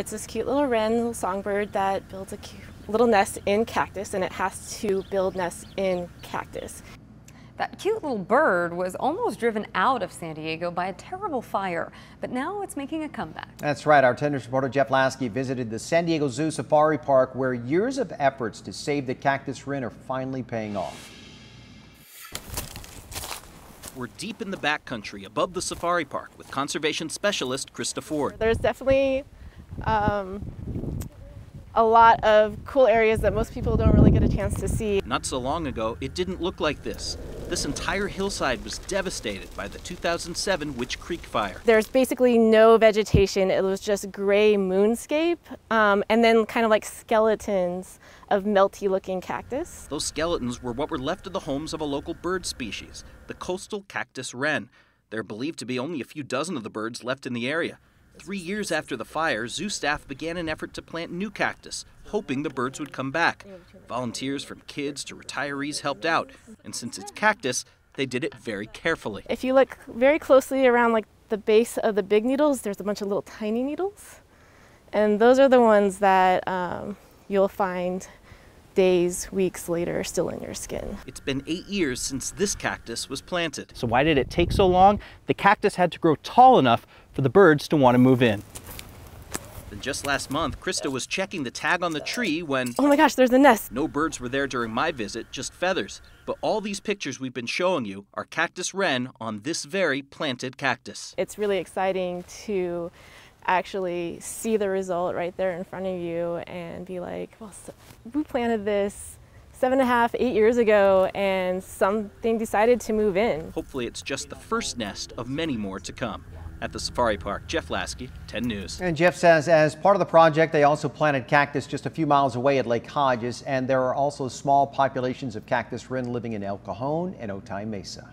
It's this cute little wren, little songbird that builds a cute little nest in cactus, and it has to build nests in cactus. That cute little bird was almost driven out of San Diego by a terrible fire, but now it's making a comeback. That's right. Our 10 News reporter Jeff Lasky visited the San Diego Zoo Safari Park, where years of efforts to save the cactus wren are finally paying off. We're deep in the backcountry above the safari park with conservation specialist Krista Ford. There's definitely a lot of cool areas that most people don't really get a chance to see. Not so long ago, it didn't look like this. This entire hillside was devastated by the 2007 Witch Creek fire. There's basically no vegetation. It was just gray moonscape and then kind of like skeletons of melty looking cactus. Those skeletons were what were left of the homes of a local bird species, the coastal cactus wren. There are believed to be only a few dozen of the birds left in the area. 3 years after the fire, zoo staff began an effort to plant new cactus, hoping the birds would come back. Volunteers from kids to retirees helped out, and since it's cactus, they did it very carefully. If you look very closely around like the base of the big needles, there's a bunch of little tiny needles, and those are the ones that you'll find days, weeks later still in your skin. It's been 8 years since this cactus was planted. So why did it take so long? The cactus had to grow tall enough for the birds to want to move in. Then just last month, Krista was checking the tag on the tree when... Oh my gosh, there's a nest! No birds were there during my visit, just feathers. But all these pictures we've been showing you are cactus wren on this very planted cactus. It's really exciting to actually see the result right there in front of you and be like, well, we planted this 7.5, 8 years ago and something decided to move in. Hopefully it's just the first nest of many more to come. At the safari park, Jeff Lasky, 10 News. And Jeff says as part of the project, they also planted cactus just a few miles away at Lake Hodges, and there are also small populations of cactus wren living in El Cajon and Otay Mesa.